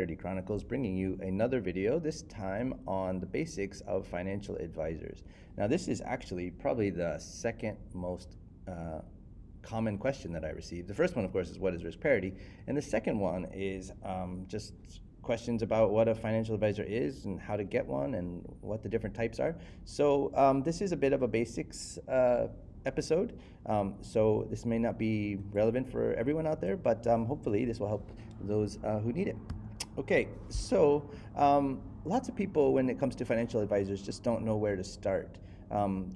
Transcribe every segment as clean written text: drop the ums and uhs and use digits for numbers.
Parity Chronicles, bringing you another video, this time on the basics of financial advisors. Now, this is actually probably the second most common question that I received. The first one, of course, is what is risk parity? And the second one is just questions about what a financial advisor is and how to get one and what the different types are. So this is a bit of a basics episode. So this may not be relevant for everyone out there, but hopefully this will help those who need it. Okay, so lots of people, when it comes to financial advisors, just don't know where to start.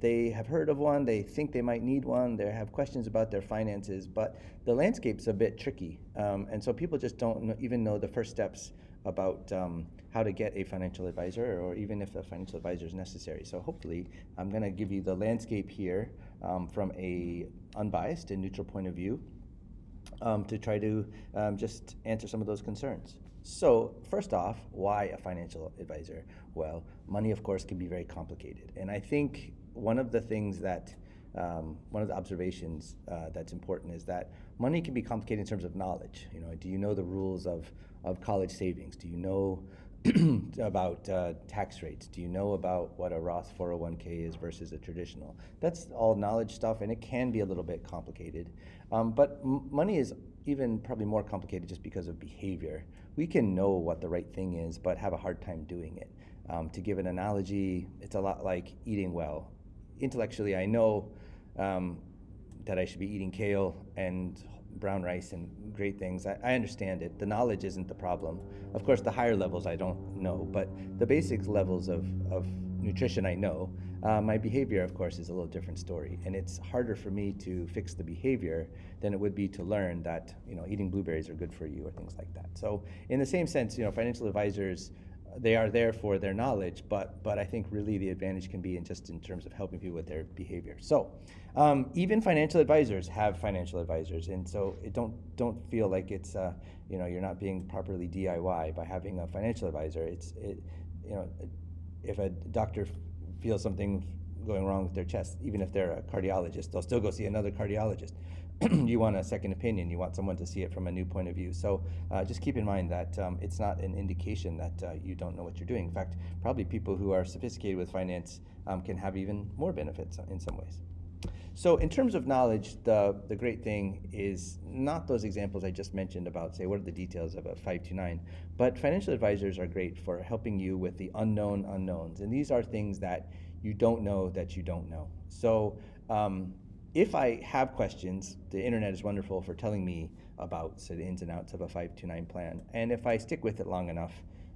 They have heard of one, they think they might need one, they have questions about their finances, but the landscape's a bit tricky. And so people just don't even know the first steps about how to get a financial advisor, or even if a financial advisor is necessary. So hopefully I'm going to give you the landscape here from a unbiased and neutral point of view to try to just answer some of those concerns. So first off, why a financial advisor? Well, money, of course, can be very complicated. And I think one of the things that, one of the observations that's important is that money can be complicated in terms of knowledge. You know, do you know the rules of college savings? Do you know about tax rates? Do you know about what a Roth 401k is versus a traditional? That's all knowledge stuff, and it can be a little bit complicated. But money is even probably more complicated just because of behavior. We can know what the right thing is, but have a hard time doing it. To give an analogy, it's a lot like eating well. Intellectually, I know that I should be eating kale and brown rice and great things. I understand it. The knowledge isn't the problem. Of course, the higher levels I don't know, but the basic levels of nutrition I know. My behavior, of course, is a little different story, and it's harder for me to fix the behavior than it would be to learn that, you know, eating blueberries are good for you or things like that. So in the same sense, you know, financial advisors, they are there for their knowledge, but I think really the advantage can be in terms of helping people with their behavior. So even financial advisors have financial advisors, and so don't feel like it's you know, you're not being properly DIY by having a financial advisor. You know, if a doctor feels something going wrong with their chest, even if they're a cardiologist, they'll still go see another cardiologist. You want a second opinion. You want someone to see it from a new point of view. So just keep in mind that it's not an indication that you don't know what you're doing. In fact, probably people who are sophisticated with finance can have even more benefits in some ways. So in terms of knowledge, the great thing is not those examples I just mentioned about, say, what are the details of a 529, but financial advisors are great for helping you with the unknown unknowns. And these are things that you don't know that you don't know. So if I have questions, the internet is wonderful for telling me about, say, the ins and outs of a 529 plan. And if I stick with it long enough,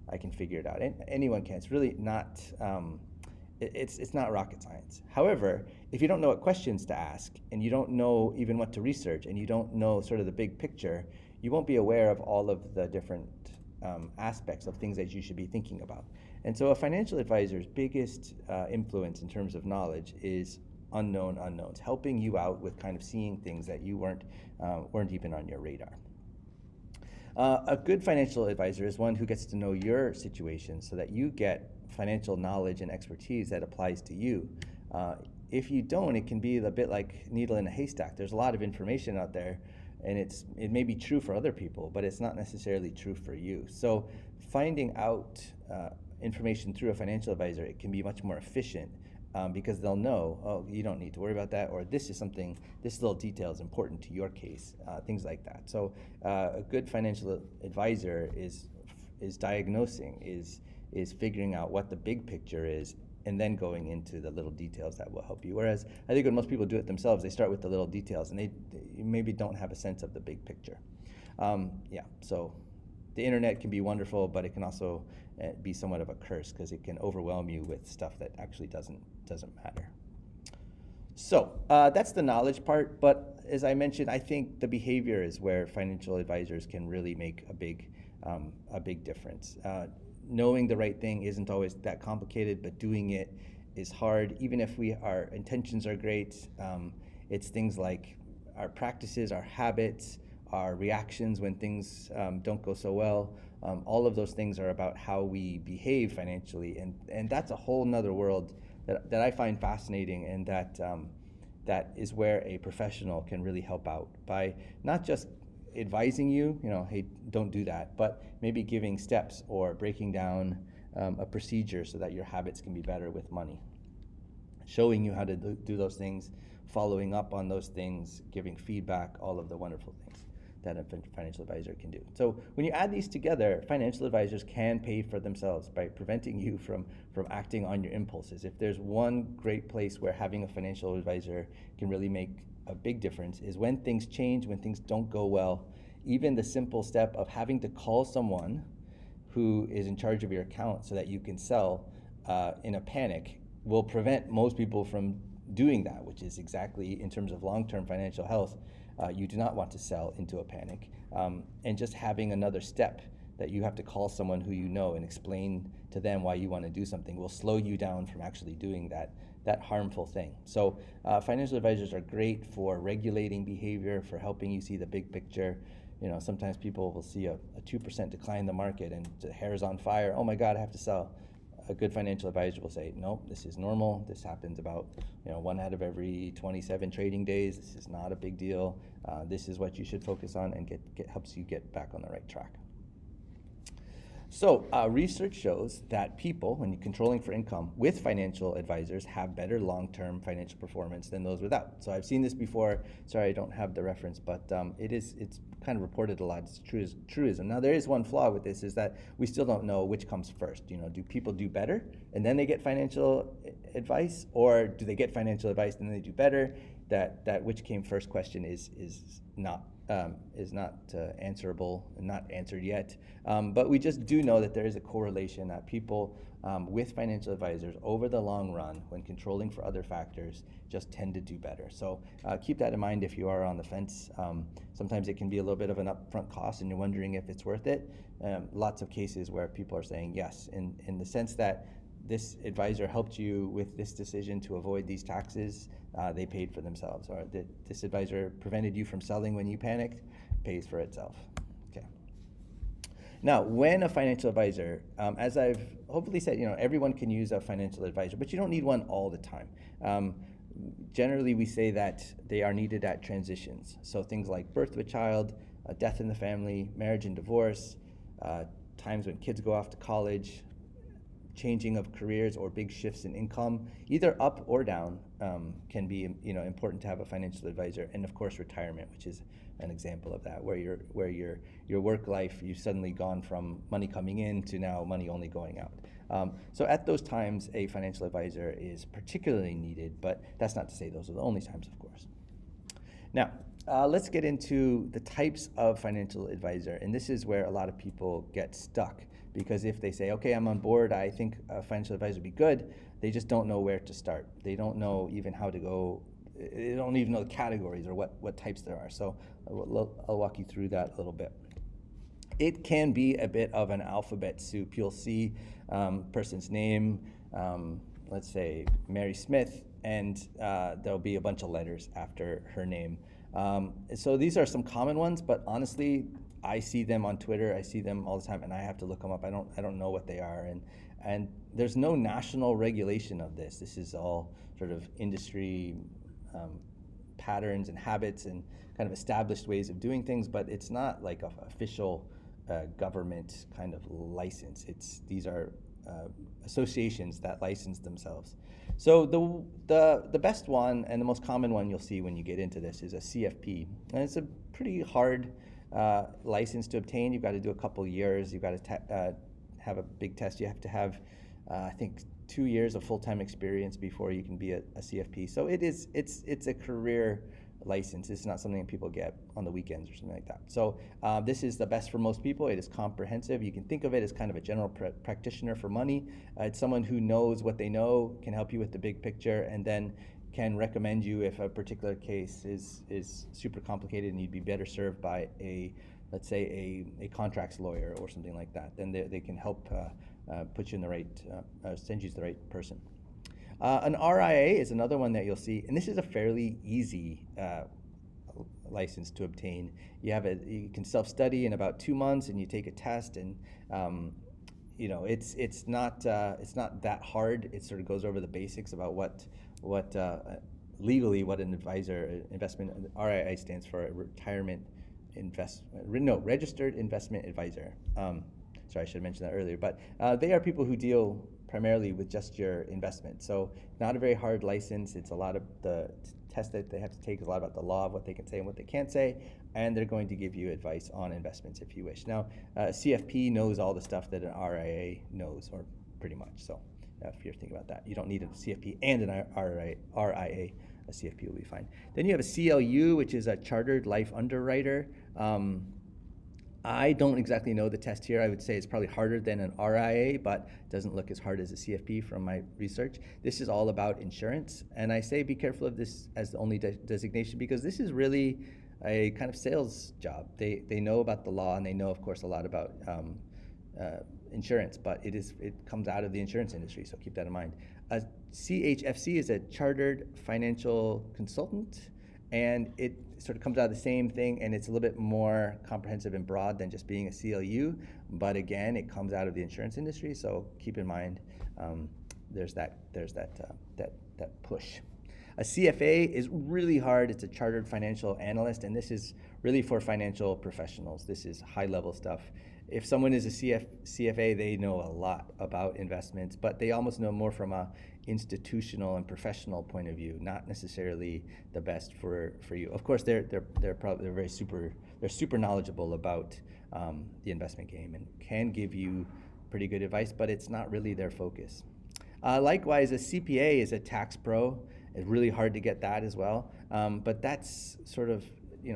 I can figure it out. And anyone can. It's really not, it's not rocket science. However, if you don't know what questions to ask, and you don't know even what to research, and you don't know sort of the big picture, you won't be aware of all of the different aspects of things that you should be thinking about. And so a financial advisor's biggest influence in terms of knowledge is unknown unknowns, helping you out with kind of seeing things that you weren't even on your radar. A good financial advisor is one who gets to know your situation so that you get financial knowledge and expertise that applies to you. If you don't, it can be a bit like needle in a haystack. There's a lot of information out there, and it may be true for other people, but it's not necessarily true for you. So finding out information through a financial advisor, it can be much more efficient. Because they'll know, oh, you don't need to worry about that, or this little detail is important to your case, things like that. So a good financial advisor is diagnosing, is figuring out what the big picture is, and then going into the little details that will help you. Whereas I think when most people do it themselves, they start with the little details, and they maybe don't have a sense of the big picture. So the internet can be wonderful, but it can also be somewhat of a curse because it can overwhelm you with stuff that actually doesn't matter. So that's the knowledge part, but as I mentioned, I think the behavior is where financial advisors can really make a big difference. Knowing the right thing isn't always that complicated, but doing it is hard. Even if our intentions are great, it's things like our practices, our habits, our reactions when things don't go so well. All of those things are about how we behave financially, and that's a whole nother world that I find fascinating, and that is where a professional can really help out by not just advising you, hey, don't do that, but maybe giving steps or breaking down a procedure so that your habits can be better with money, showing you how to do those things, following up on those things, giving feedback, all of the wonderful things that a financial advisor can do. So when you add these together, financial advisors can pay for themselves by preventing you from acting on your impulses. If there's one great place where having a financial advisor can really make a big difference is when things change, when things don't go well. Even the simple step of having to call someone who is in charge of your account so that you can sell in a panic will prevent most people from doing that, which is exactly in terms of long-term financial health. You do not want to sell into a panic. And just having another step that you have to call someone who you know and explain to them why you want to do something will slow you down from actually doing that harmful thing. So financial advisors are great for regulating behavior, for helping you see the big picture. Sometimes people will see a 2% decline in the market and the hair is on fire. Oh my God, I have to sell. A good financial advisor will say, no, this is normal. This happens about 1 out of every 27 trading days. This is not a big deal. This is what you should focus on, and helps you get back on the right track. So research shows that people, when you're controlling for income with financial advisors, have better long-term financial performance than those without. So I've seen this before. Sorry, I don't have the reference, but it's kind of reported a lot. It's truism. Now there is one flaw with this, is that we still don't know which comes first. Do people do better and then they get financial advice, or do they get financial advice and then they do better? That which came first question is not answerable and not answered yet. But we just do know that there is a correlation that people with financial advisors over the long run, when controlling for other factors, just tend to do better. So keep that in mind if you are on the fence. Sometimes it can be a little bit of an upfront cost and you're wondering if it's worth it. Lots of cases where people are saying yes, in the sense that this advisor helped you with this decision to avoid these taxes, they paid for themselves. Or this advisor prevented you from selling when you panicked, pays for itself. Okay. Now, when a financial advisor, as I've hopefully said, everyone can use a financial advisor, but you don't need one all the time. Generally, we say that they are needed at transitions. So things like birth of a child, a death in the family, marriage and divorce, times when kids go off to college, changing of careers or big shifts in income, either up or down, can be important to have a financial advisor. And of course, retirement, which is an example of that, where your work life, you've suddenly gone from money coming in to now money only going out. So at those times, a financial advisor is particularly needed, but that's not to say those are the only times, of course. Now, let's get into the types of financial advisor, and this is where a lot of people get stuck. Because if they say, okay, I'm on board, I think a financial advisor would be good, they just don't know where to start. They don't know even how to go, they don't even know the categories or what types there are. So I'll walk you through that a little bit. It can be a bit of an alphabet soup. You'll see person's name, let's say Mary Smith, and there'll be a bunch of letters after her name. So these are some common ones, but honestly, I see them on Twitter. I see them all the time, and I have to look them up. I don't know what they are, and there's no national regulation of this. This is all sort of industry patterns and habits and kind of established ways of doing things, but it's not like an official government kind of license. These are associations that license themselves. So the best one and the most common one you'll see when you get into this is a CFP, and it's a pretty hard license to obtain. You've got to do a couple years. You've got to have a big test. You have to have, I think, 2 years of full-time experience before you can be a CFP. So it's a career license. It's not something that people get on the weekends or something like that. So this is the best for most people. It is comprehensive. You can think of it as kind of a general practitioner for money. It's someone who knows what they know, can help you with the big picture, and then can recommend you if a particular case is super complicated and you'd be better served by let's say a contracts lawyer or something like that. Then they can help put you in the right, send you to the right person. An RIA is another one that you'll see, and this is a fairly easy license to obtain. You can self-study in about 2 months, and you take a test, and it's not that hard. It sort of goes over the basics about what legally what an advisor investment RIA stands for, retirement registered investment advisor. Sorry, I should have mentioned that earlier, but they are people who deal primarily with just your investment. So not a very hard license. It's a lot of the test that they have to take is a lot about the law of what they can say and what they can't say, and they're going to give you advice on investments if you wish. Now, CFP knows all the stuff that an RIA knows, or pretty much. So if you're thinking about that, you don't need a CFP and an RIA. A CFP will be fine. Then you have a CLU, which is a Chartered Life Underwriter. I don't exactly know the test here. I would say it's probably harder than an RIA, but doesn't look as hard as a CFP from my research. This is all about insurance, and I say be careful of this as the only designation because this is really a kind of sales job. They know about the law, and they know, of course, a lot about insurance, but it comes out of the insurance industry, so keep that in mind. A CHFC is a Chartered Financial Consultant, and it sort of comes out of the same thing, and it's a little bit more comprehensive and broad than just being a CLU, but again, it comes out of the insurance industry, so keep in mind there's that push. A CFA is really hard. It's a Chartered Financial Analyst, and this is really for financial professionals. This is high-level stuff. If someone is a CFA, they know a lot about investments, but they almost know more from a institutional and professional point of view, not necessarily the best for you. Of course, they're super knowledgeable about the investment game and can give you pretty good advice, but it's not really their focus. Likewise, a CPA is a tax pro. It's really hard to get that as well, but that's sort of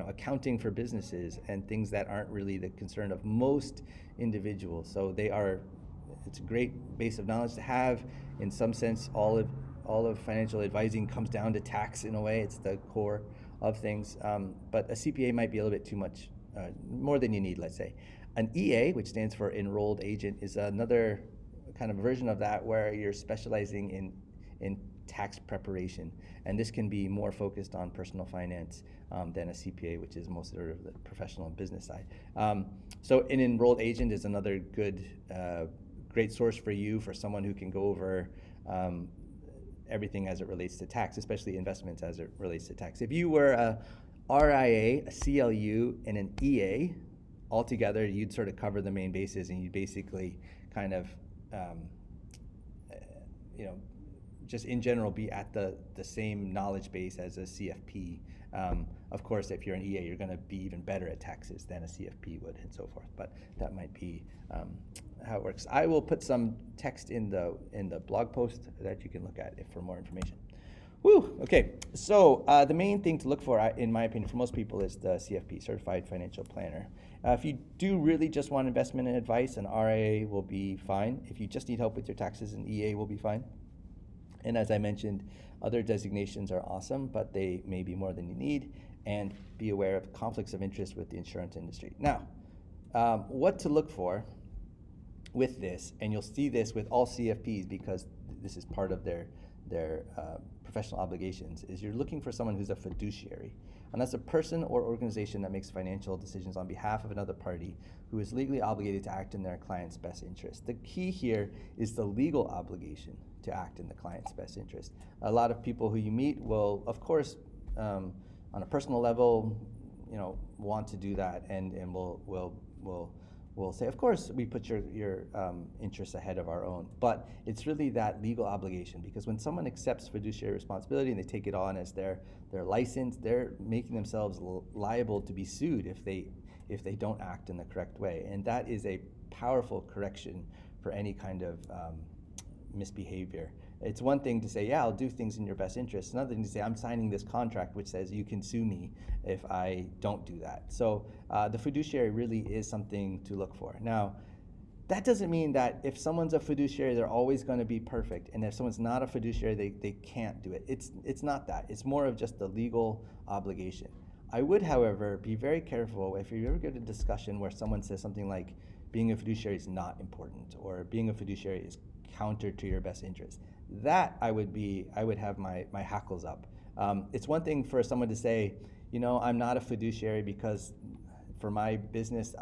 accounting for businesses and things that aren't really the concern of most individuals. So it's a great base of knowledge to have. In some sense, all of financial advising comes down to tax in a way. It's the core of things. But a CPA might be a little bit too much, more than you need, let's say. An EA, which stands for Enrolled Agent, is another kind of version of that where you're specializing in tax preparation. And this can be more focused on personal finance than a CPA, which is most sort of the professional and business side. So an enrolled agent is another good, great source for you, for someone who can go over everything as it relates to tax, especially investments as it relates to tax. If you were a RIA, a CLU, and an EA altogether, you'd sort of cover the main bases, and you'd basically kind of, just in general be at the same knowledge base as a CFP. Of course, if you're an EA, you're going to be even better at taxes than a CFP would, and so forth. But that might be how it works. I will put some text in the blog post that you can look at for more information. Woo! Okay, so the main thing to look for, in my opinion, for most people is the CFP, Certified Financial Planner. If you do really just want investment and advice, an RIA will be fine. If you just need help with your taxes, an EA will be fine. And as I mentioned, other designations are awesome, but they may be more than you need, and be aware of conflicts of interest with the insurance industry. Now, what to look for with this, and you'll see this with all CFPs because this is part of their professional obligations, is you're looking for someone who's a fiduciary. And that's a person or organization that makes financial decisions on behalf of another party who is legally obligated to act in their client's best interest. The key here is the legal obligation to act in the client's best interest. A lot of people who you meet will, of course, on a personal level, want to do that, and will say, of course, we put your interests ahead of our own. But it's really that legal obligation, because when someone accepts fiduciary responsibility and they take it on as their license, they're making themselves liable to be sued if they don't act in the correct way. And that is a powerful correction for any kind of misbehavior. It's one thing to say, yeah, I'll do things in your best interest. Another thing to say, I'm signing this contract which says you can sue me if I don't do that. So the fiduciary really is something to look for. Now, that doesn't mean that if someone's a fiduciary, they're always going to be perfect. And if someone's not a fiduciary, they can't do it. It's not that. It's more of just the legal obligation. I would, however, be very careful if you ever get a discussion where someone says something like, being a fiduciary is not important, or being a fiduciary is counter to your best interest. That I would have my hackles up. It's one thing for someone to say, I'm not a fiduciary because for my business,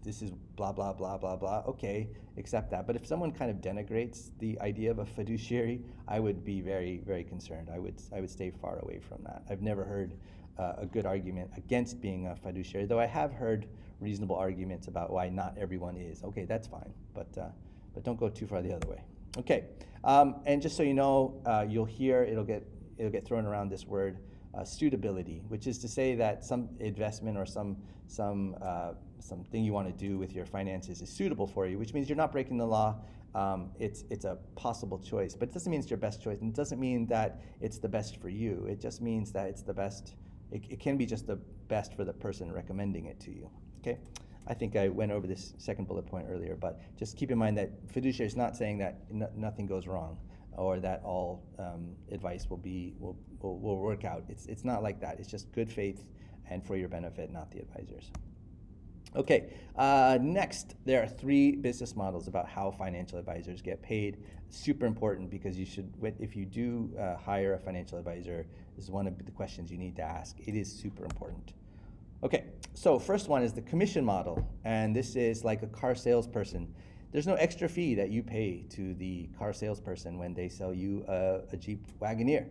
this is blah, blah, blah, blah, blah. Okay, accept that. But if someone kind of denigrates the idea of a fiduciary, I would be very, very concerned. I would stay far away from that. I've never heard a good argument against being a fiduciary, though I have heard reasonable arguments about why not everyone is. Okay, that's fine, but don't go too far the other way. Okay, and just so you know, you'll hear it'll get thrown around this word suitability, which is to say that some investment or something you want to do with your finances is suitable for you, which means you're not breaking the law. It's a possible choice, but it doesn't mean it's your best choice, and it doesn't mean that it's the best for you. It just means that it's the best. It can be just the best for the person recommending it to you. Okay, I think I went over this second bullet point earlier, but just keep in mind that fiduciary is not saying that nothing goes wrong, or that all advice will work out. It's not like that. It's just good faith and for your benefit, not the advisor's. Okay, next, there are 3 business models about how financial advisors get paid. Super important, because you should, if you do hire a financial advisor, this is one of the questions you need to ask. It is super important. Okay, so first one is the commission model, and this is like a car salesperson. There's no extra fee that you pay to the car salesperson when they sell you a Jeep Wagoneer.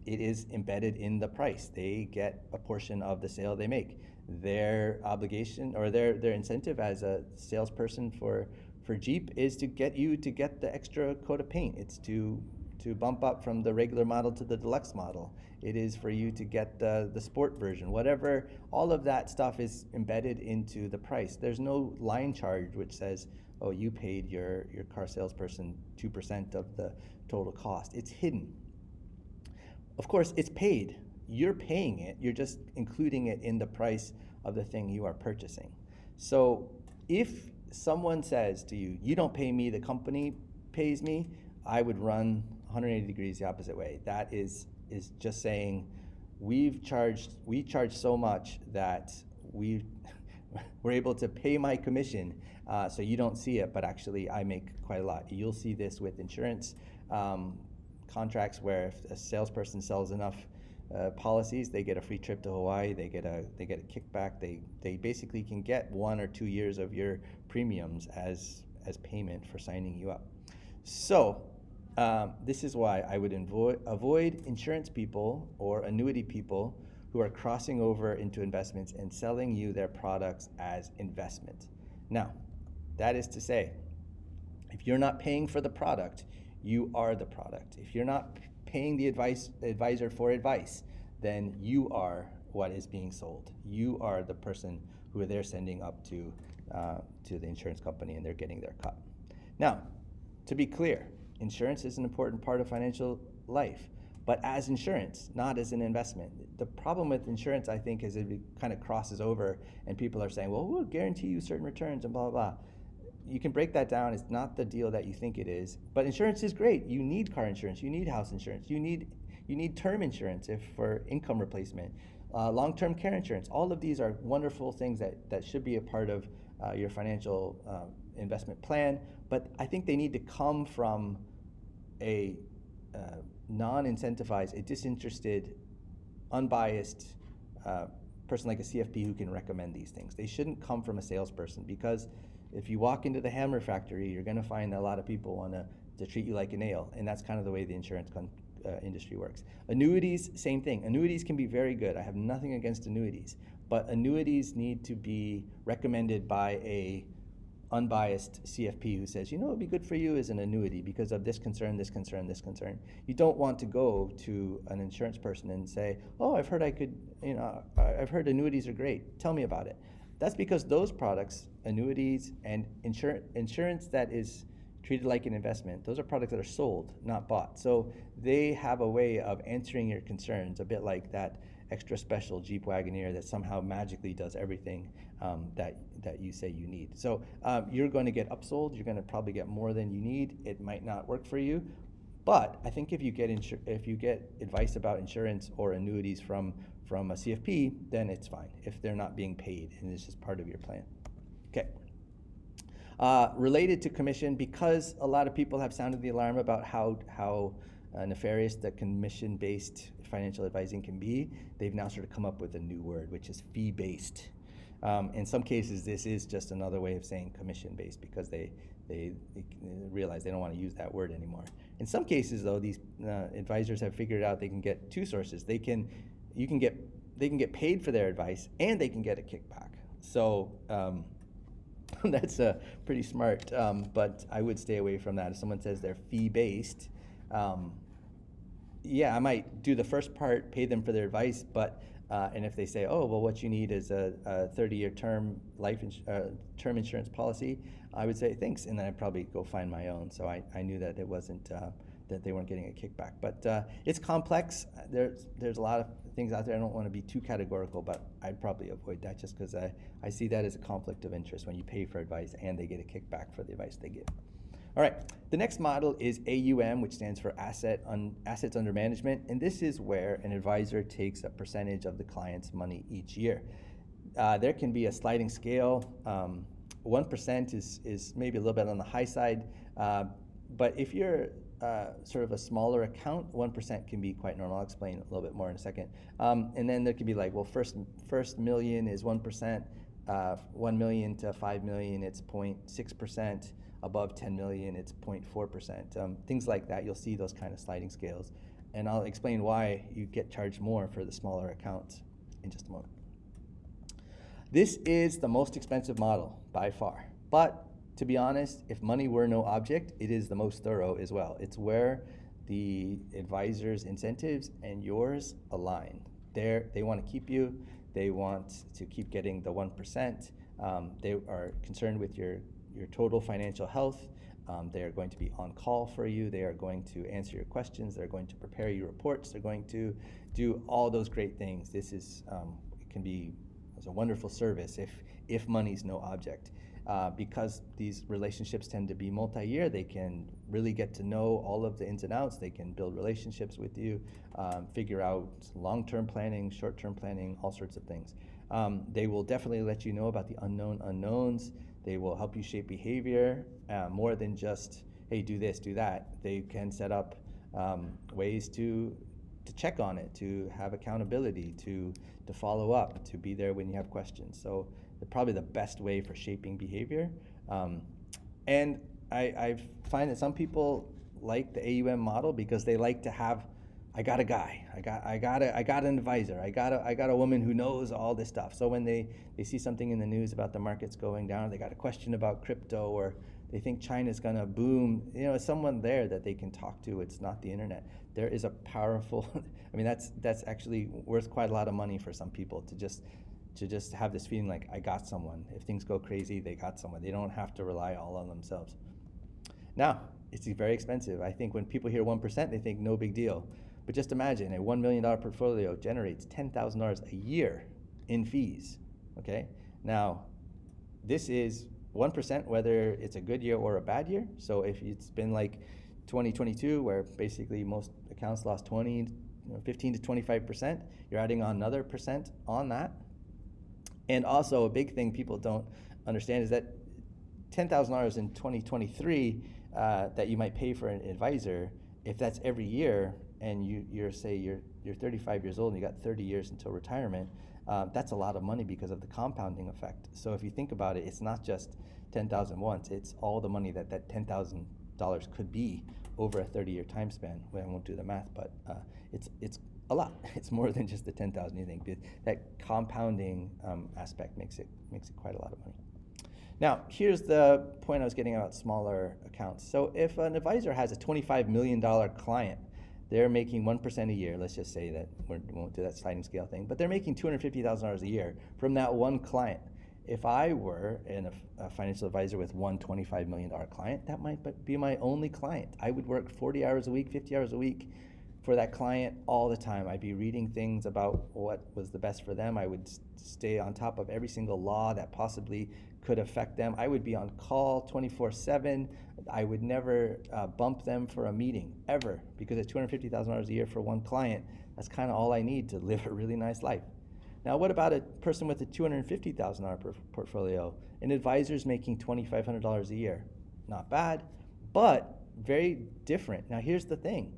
It is embedded in the price. They get a portion of the sale they make. Their obligation or their incentive as a salesperson for Jeep is to get you to get the extra coat of paint. It's to bump up from the regular model to the deluxe model. It is for you to get the sport version. Whatever, all of that stuff is embedded into the price. There's no line charge which says, oh, you paid your car salesperson 2% of the total cost. It's hidden. Of course, it's paid. You're paying it. You're just including it in the price of the thing you are purchasing. So if someone says to you, you don't pay me, the company pays me, I would run 180 degrees the opposite way. That is just saying, we charge so much that we're able to pay my commission, so you don't see it, but actually I make quite a lot. You'll see this with insurance contracts, where if a salesperson sells enough policies, they get a free trip to Hawaii, they get a kickback, they basically can get 1 or 2 years of your premiums as payment for signing you up. So this is why I would avoid insurance people or annuity people who are crossing over into investments and selling you their products as investment. Now, that is to say, if you're not paying for the product, you are the product. If you're not paying the advisor for advice, then you are what is being sold. You are the person who they're sending up to the insurance company, and they're getting their cut. Now, to be clear, insurance is an important part of financial life, but as insurance, not as an investment. The problem with insurance, I think, is it kind of crosses over, and people are saying, well, we'll guarantee you certain returns and blah, blah, blah. You can break that down. It's not the deal that you think it is. But insurance is great. You need car insurance. You need house insurance. You need term insurance for income replacement. Long-term care insurance. All of these are wonderful things that should be a part of your financial investment plan. But I think they need to come from a non-incentivized, a disinterested, unbiased person like a CFP who can recommend these things. They shouldn't come from a salesperson, because if you walk into the hammer factory, you're going to find that a lot of people want to treat you like a nail, and that's kind of the way the insurance industry works. Annuities, same thing. Annuities can be very good. I have nothing against annuities, but annuities need to be recommended by a unbiased CFP who says, you know what would be good for you is an annuity because of this concern, this concern, this concern. You don't want to go to an insurance person and say, oh, I've heard I've heard annuities are great. Tell me about it. That's because those products, annuities and insurance that is treated like an investment, those are products that are sold, not bought. So they have a way of answering your concerns, a bit like that extra special Jeep Wagoneer that somehow magically does everything that you say you need. So you're going to get upsold. You're going to probably get more than you need. It might not work for you, but I think if you get advice about insurance or annuities from a CFP, then it's fine if they're not being paid and it's just part of your plan. Okay. Related to commission, because a lot of people have sounded the alarm about how nefarious the commission-based financial advising can be, they've now sort of come up with a new word, which is fee-based. In some cases, this is just another way of saying commission-based, because they realize they don't want to use that word anymore. In some cases, though, these advisors have figured out they can get two sources. They can they can get paid for their advice and they can get a kickback. So that's pretty smart, but I would stay away from that. If someone says they're fee-based, yeah, I might do the first part, pay them for their advice, but and if they say, oh, well, what you need is a 30-year term term insurance policy, I would say thanks, and then I'd probably go find my own. So I knew that it wasn't that they weren't getting a kickback, but it's complex. There's a lot of things out there. I don't want to be too categorical, but I'd probably avoid that just because I see that as a conflict of interest when you pay for advice and they get a kickback for the advice they give. All right, the next model is AUM, which stands for assets under management, and this is where an advisor takes a percentage of the client's money each year. There can be a sliding scale. 1% is maybe a little bit on the high side, but if you're sort of a smaller account, 1% can be quite normal. I'll explain a little bit more in a second. And then there could be like, well, first million is 1%, 1 million to 5 million, it's 0.6%. Above 10 million, it's 0.4%. Things like that, you'll see those kind of sliding scales. And I'll explain why you get charged more for the smaller accounts in just a moment. This is the most expensive model by far. But to be honest, if money were no object, it is the most thorough as well. It's where the advisor's incentives and yours align. They want to keep you. They want to keep getting the 1%. They are concerned with your total financial health. They are going to be on call for you. They are going to answer your questions. They're going to prepare your reports. They're going to do all those great things. This is it can be a wonderful service if money's no object. Because these relationships tend to be multi-year, they can really get to know all of the ins and outs. They can build relationships with you, figure out long-term planning, short-term planning, all sorts of things. They will definitely let you know about the unknown unknowns. They will help you shape behavior more than just, hey, do this, do that. They can set up ways to check on it, to have accountability, to follow up, to be there when you have questions. So they're probably the best way for shaping behavior. And I find that some people like the AUM model because they like to have, I got a guy, I got an advisor, I got a woman who knows all this stuff. So when they see something in the news about the markets going down, they got a question about crypto, or they think China's gonna boom, it's someone there that they can talk to. It's not the internet. There is a powerful, I mean, that's actually worth quite a lot of money for some people to just have this feeling like, I got someone. If things go crazy, they got someone. They don't have to rely all on themselves. Now, it's very expensive. I think when people hear 1%, they think no big deal. But just imagine a $1 million portfolio generates $10,000 a year in fees, okay? Now, this is 1% whether it's a good year or a bad year. So if it's been like 2022, where basically most accounts lost 15 to 25%, you're adding on another percent on that. And also a big thing people don't understand is that $10,000 in 2023 that you might pay for an advisor, if that's every year, and you're 35 years old and you got 30 years until retirement, that's a lot of money because of the compounding effect. So if you think about it, it's not just 10,000 once, it's all the money that $10,000 could be over a 30-year time span. Well, I won't do the math, but it's a lot. It's more than just the 10,000 you think. That compounding aspect makes it quite a lot of money. Now, here's the point I was getting about smaller accounts. So if an advisor has a $25 million client, they're making 1% a year. Let's just say that we won't do that sliding scale thing, but they're making $250,000 a year from that one client. If I were a financial advisor with one $25 million client, that might be my only client. I would work 40 hours a week, 50 hours a week for that client all the time. I'd be reading things about what was the best for them. I would stay on top of every single law that possibly could affect them. I would be on call 24/7. I would never bump them for a meeting, ever, because at $250,000 a year for one client, that's kind of all I need to live a really nice life. Now, what about a person with a $250,000 portfolio? An advisor's making $2,500 a year. Not bad, but very different. Now, here's the thing.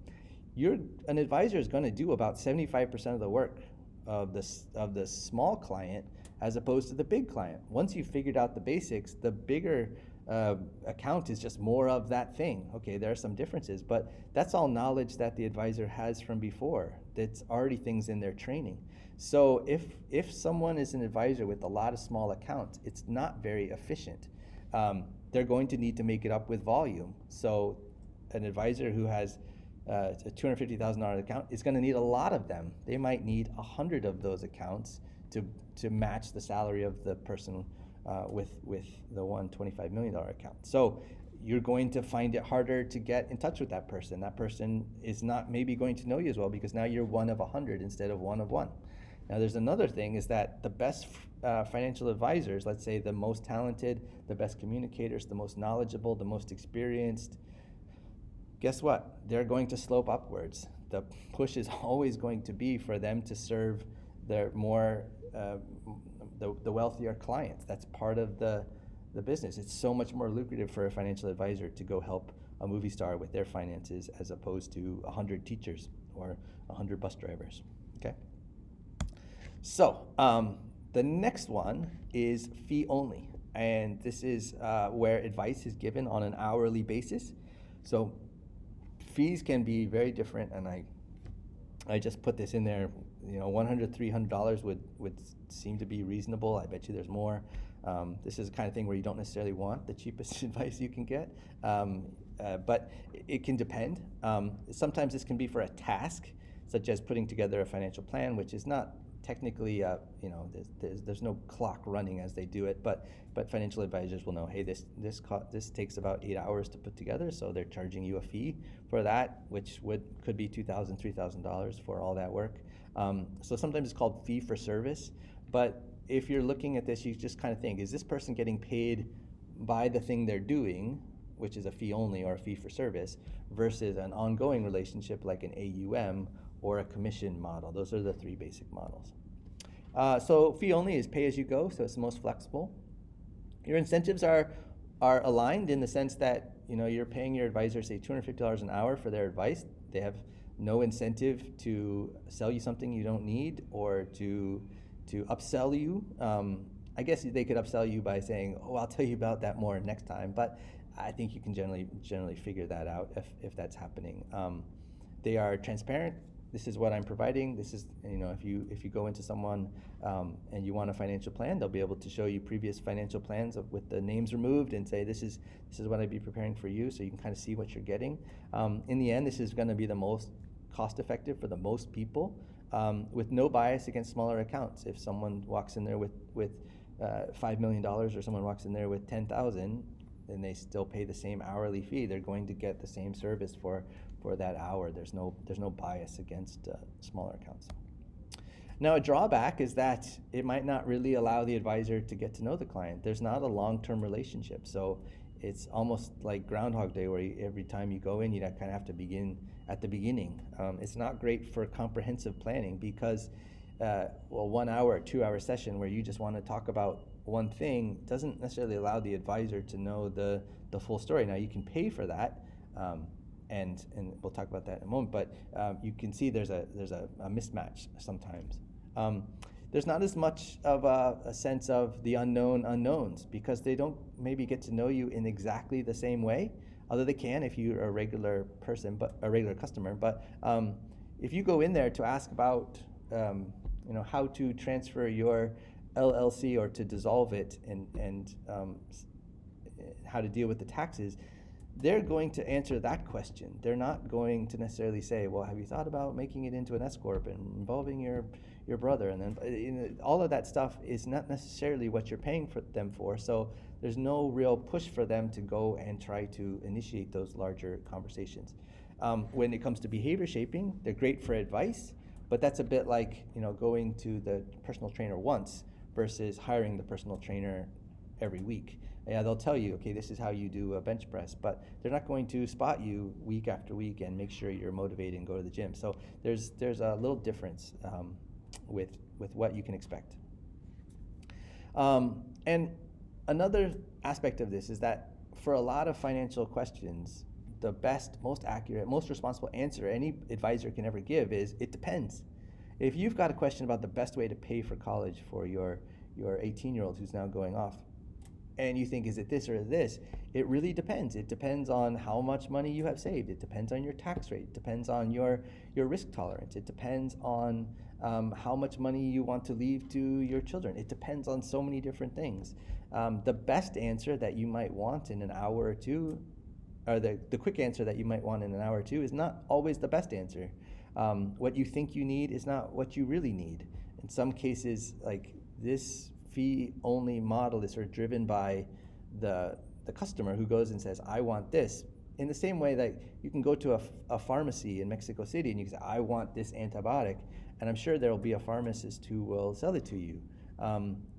An advisor is going to do about 75% of the work of the small client as opposed to the big client. Once you've figured out the basics, the bigger account is just more of that thing. Okay, there are some differences, but that's all knowledge that the advisor has from before. That's already things in their training. So if someone is an advisor with a lot of small accounts, it's not very efficient. They're going to need to make it up with volume. So an advisor who has a $250,000 account is going to need a lot of them. They might need 100 of those accounts to match the salary of the person with the $125 million account. So you're going to find it harder to get in touch with that person. That person is not maybe going to know you as well, because now you're one of 100 instead of one of one. Now there's another thing, is that the best financial advisors, let's say the most talented, the best communicators, the most knowledgeable, the most experienced, guess what? They're going to slope upwards. The push is always going to be for them to serve their more the wealthier clients. That's part of the business. It's so much more lucrative for a financial advisor to go help a movie star with their finances as opposed to 100 teachers or 100 bus drivers. Okay. So the next one is fee only, and this is where advice is given on an hourly basis. So fees can be very different, and I just put this in there. You know, $100, $300 would seem to be reasonable. I bet you there's more. This is the kind of thing where you don't necessarily want the cheapest advice you can get, but it can depend. Sometimes this can be for a task, such as putting together a financial plan, which is not technically, there's no clock running as they do it, but financial advisors will know, hey, this takes about 8 hours to put together, so they're charging you a fee for that, which could be $2,000, $3,000 for all that work. So sometimes it's called fee for service, but if you're looking at this, you just kind of think, is this person getting paid by the thing they're doing, which is a fee only or a fee for service, versus an ongoing relationship like an AUM or a commission model? Those are the three basic models. So fee only is pay as you go, so it's the most flexible. Your incentives are aligned in the sense that, you know, you're paying your advisor, say, $250 an hour for their advice. They have no incentive to sell you something you don't need or to upsell you. I guess they could upsell you by saying, oh, I'll tell you about that more next time, but I think you can generally figure that out if that's happening. They are transparent. This is what I'm providing. This is, you know, if you go into someone and you want a financial plan, they'll be able to show you previous financial plans with the names removed and say, this is what I'd be preparing for you, so you can kind of see what you're getting. In the end, this is going to be the most cost effective for the most people, with no bias against smaller accounts. If someone walks in there with $5 million, or someone walks in there with 10,000, and they still pay the same hourly fee, they're going to get the same service for that hour. There's no bias against smaller accounts. Now, a drawback is that it might not really allow the advisor to get to know the client. There's not a long-term relationship, so it's almost like Groundhog Day, where every time you go in, you kind of have to begin at the beginning. It's not great for comprehensive planning because, 1 hour, 2 hour session where you just want to talk about one thing doesn't necessarily allow the advisor to know the full story. Now, you can pay for that, and we'll talk about that in a moment, but you can see there's a mismatch sometimes. There's not as much of a sense of the unknown unknowns because they don't maybe get to know you in exactly the same way, although they can if you're a regular person, but a regular customer. But if you go in there to ask about how to transfer your LLC or to dissolve it and how to deal with the taxes, they're going to answer that question. They're not going to necessarily say, well, have you thought about making it into an S-corp and involving your brother? And then all of that stuff is not necessarily what you're paying for them for. So there's no real push for them to go and try to initiate those larger conversations. When it comes to behavior shaping, they're great for advice, but that's a bit like going to the personal trainer once versus hiring the personal trainer every week. Yeah, they'll tell you, okay, this is how you do a bench press, but they're not going to spot you week after week and make sure you're motivated and go to the gym. So there's a little difference with what you can expect. And another aspect of this is that for a lot of financial questions, the best, most accurate, most responsible answer any advisor can ever give is, it depends. If you've got a question about the best way to pay for college for your 18-year-old who's now going off, and you think, is it this or this? It really depends. It depends on how much money you have saved. It depends on your tax rate. It depends on your risk tolerance. It depends on how much money you want to leave to your children. It depends on so many different things. The best answer that you might want in an hour or two, or the quick answer that you might want in an hour or two, is not always the best answer. What you think you need is not what you really need. In some cases, like this fee-only model is sort of driven by the customer who goes and says, I want this. In the same way that you can go to a pharmacy in Mexico City and you can say, I want this antibiotic, and I'm sure there will be a pharmacist who will sell it to you.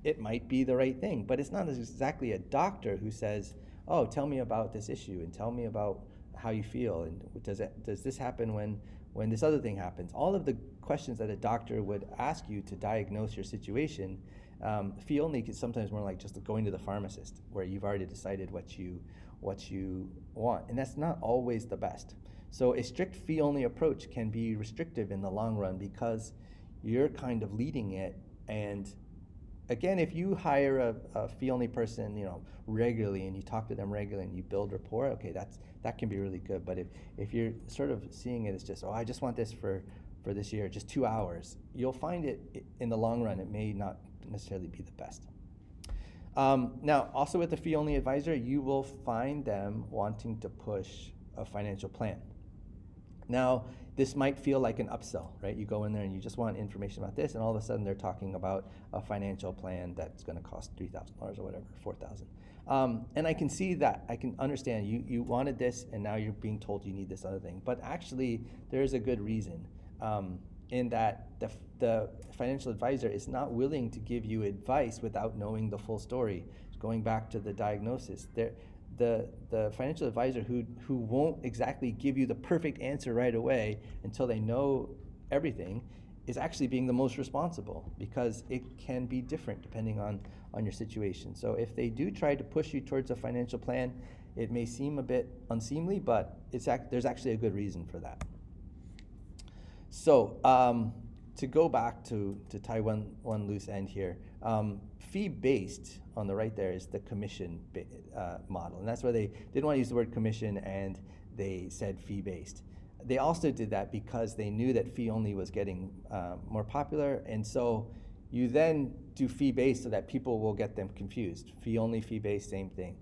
It might be the right thing, but it's not exactly a doctor who says, oh, tell me about this issue and tell me about how you feel, and does this happen when this other thing happens? All of the questions that a doctor would ask you to diagnose your situation, fee only is sometimes more like just going to the pharmacist, where you've already decided what you want, and that's not always the best. So a strict fee only approach can be restrictive in the long run because you're kind of leading it. And again, if you hire a fee only person, regularly, and you talk to them regularly and you build rapport, okay, that can be really good. But if you're sort of seeing it as just, I just want this for this year, just 2 hours, you'll find it in the long run, it may not necessarily be the best. Now, also with the fee-only advisor, you will find them wanting to push a financial plan. Now, this might feel like an upsell, right? You go in there and you just want information about this, and all of a sudden they're talking about a financial plan that's going to cost $3,000 or whatever, $4,000. And I can see that. I can understand you wanted this, and now you're being told you need this other thing. But actually, there is a good reason. In that the financial advisor is not willing to give you advice without knowing the full story. Going back to the diagnosis, the financial advisor who won't exactly give you the perfect answer right away until they know everything is actually being the most responsible, because it can be different depending on your situation. So if they do try to push you towards a financial plan, it may seem a bit unseemly, but there's actually a good reason for that. So to go back to tie one loose end here, fee-based on the right there is the commission model. And that's why they didn't want to use the word commission, and they said fee-based. They also did that because they knew that fee-only was getting more popular, and so you then do fee-based so that people will get them confused. Fee-only, fee-based, same thing.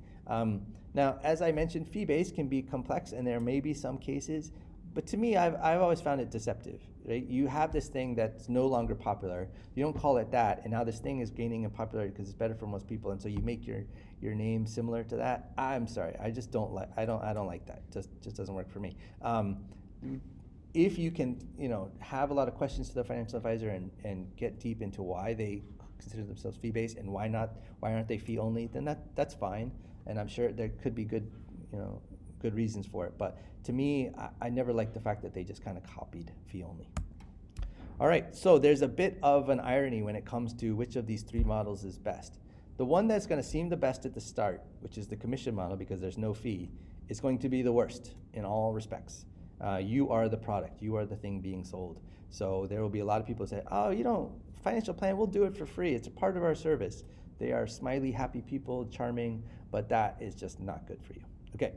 Now, as I mentioned, fee-based can be complex, and there may be some cases, but to me, I've always found it deceptive. Right? You have this thing that's no longer popular. You don't call it that, and now this thing is gaining in popularity because it's better for most people, and so you make your name similar to that. I'm sorry, I just don't like. I don't like that. Just doesn't work for me. If you can, have a lot of questions to the financial advisor and get deep into why they consider themselves fee-based and why aren't they fee-only, then that's fine. And I'm sure there could be good reasons for it. But to me, I never liked the fact that they just kind of copied fee-only. All right, so there's a bit of an irony when it comes to which of these three models is best. The one that's going to seem the best at the start, which is the commission model because there's no fee, is going to be the worst in all respects. You are the product. You are the thing being sold. So there will be a lot of people who say, financial plan, we'll do it for free. It's a part of our service. They are smiley, happy people, charming, but that is just not good for you. Okay.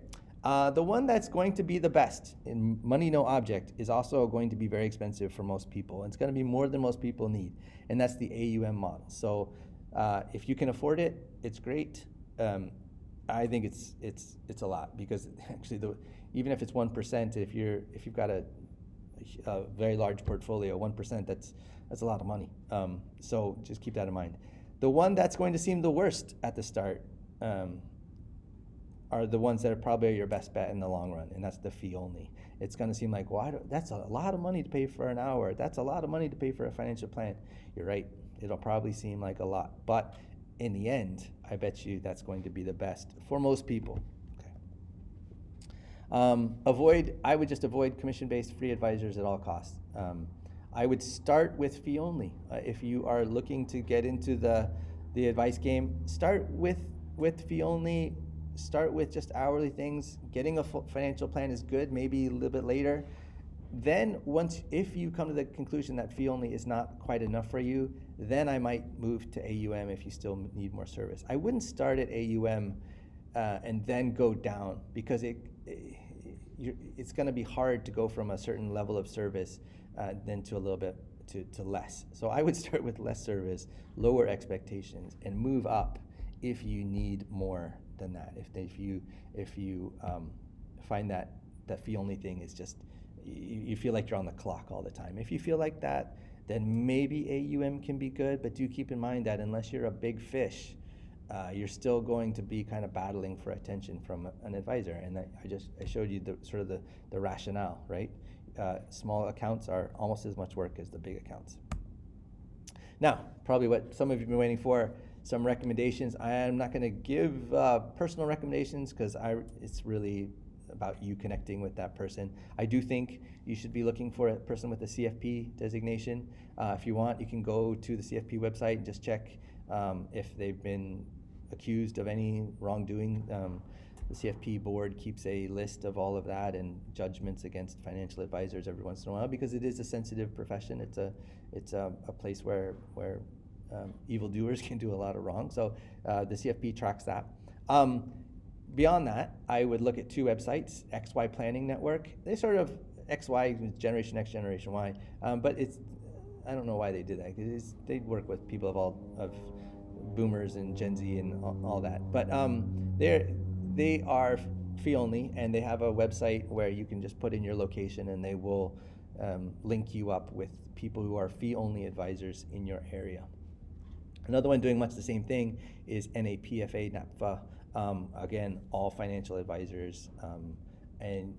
The one that's going to be the best in money no object is also going to be very expensive for most people. It's going to be more than most people need, and that's the AUM model. So if you can afford it, it's great. I think it's a lot, because actually even if it's 1%, if you've got a very large portfolio, 1%, that's a lot of money. So just keep that in mind. The one that's going to seem the worst at the start are the ones that are probably your best bet in the long run, and that's the fee only. It's going to seem like, that's a lot of money to pay for an hour. That's a lot of money to pay for a financial plan. You're right. It'll probably seem like a lot, but in the end, I bet you that's going to be the best for most people. Okay. I would just avoid commission-based free advisors at all costs. I would start with fee only. If you are looking to get into the advice game, start with fee only. Start with just hourly things. Getting a financial plan is good, maybe a little bit later. Then if you come to the conclusion that fee only is not quite enough for you, then I might move to AUM if you still need more service. I wouldn't start at AUM and then go down, because it's going to be hard to go from a certain level of service then to a little bit to less. So I would start with less service, lower expectations, and move up if you need more than that. If you find that fee only thing is just, you feel like you're on the clock all the time. If you feel like that, then maybe AUM can be good, but do keep in mind that unless you're a big fish, you're still going to be kind of battling for attention from an advisor. And I showed you the rationale, right? Small accounts are almost as much work as the big accounts. Now, probably what some of you have been waiting for, some recommendations. I am not going to give personal recommendations, because it's really about you connecting with that person. I do think you should be looking for a person with a CFP designation. If you want, you can go to the CFP website and just check if they've been accused of any wrongdoing. The CFP board keeps a list of all of that and judgments against financial advisors every once in a while, because it is a sensitive profession. It's a place where evildoers can do a lot of wrong. So the CFP tracks that. Beyond that, I would look at two websites, XY Planning Network. They sort of, XY, Generation X, Generation Y, but I don't know why they did that. They work with people of boomers and Gen Z and all that. But they are fee only, and they have a website where you can just put in your location, and they will link you up with people who are fee only advisors in your area. Another one doing much the same thing is NAPFA, NAPFA. Again, all financial advisors, and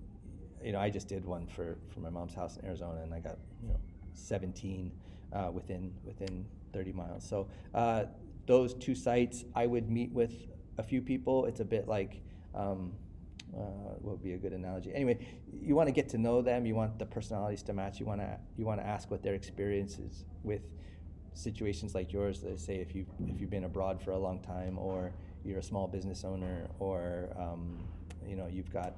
I just did one for my mom's house in Arizona, and I got 17 within 30 miles. So those two sites, I would meet with a few people. It's a bit like what would be a good analogy? Anyway, you want to get to know them. You want the personalities to match. You want to ask what their experience is with situations like yours. Let's say if you've been abroad for a long time, or you're a small business owner, or you've got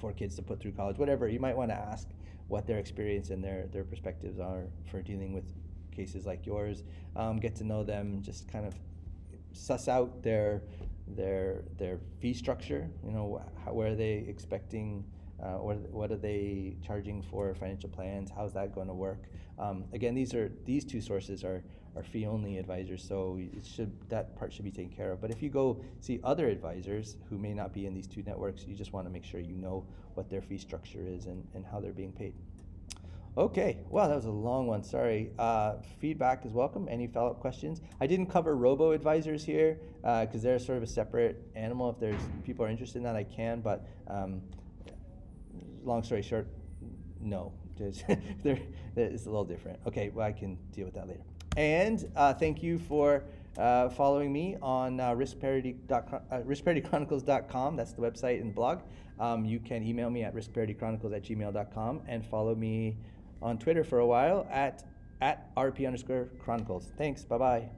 4 kids to put through college, whatever. You might want to ask what their experience and their perspectives are for dealing with cases like yours. Get to know them, just kind of suss out their fee structure. Where are they expecting, or what are they charging for financial plans? How's that going to work? Again, these two sources are fee only advisors, so that part should be taken care of. But if you go see other advisors who may not be in these two networks, you just want to make sure you know what their fee structure is and how they're being paid. Okay, well, that was a long one, sorry. Feedback is welcome. Any follow-up questions? I didn't cover robo-advisors here because they're sort of a separate animal. If there's people are interested in that, I can, but long story short, no. It's a little different. Okay, well, I can deal with that later. And thank you for following me on riskparitychronicles.com. That's the website and blog. You can email me at riskparitychronicles@gmail.com and follow me on Twitter for a while at @RP_Chronicles. Thanks. Bye-bye.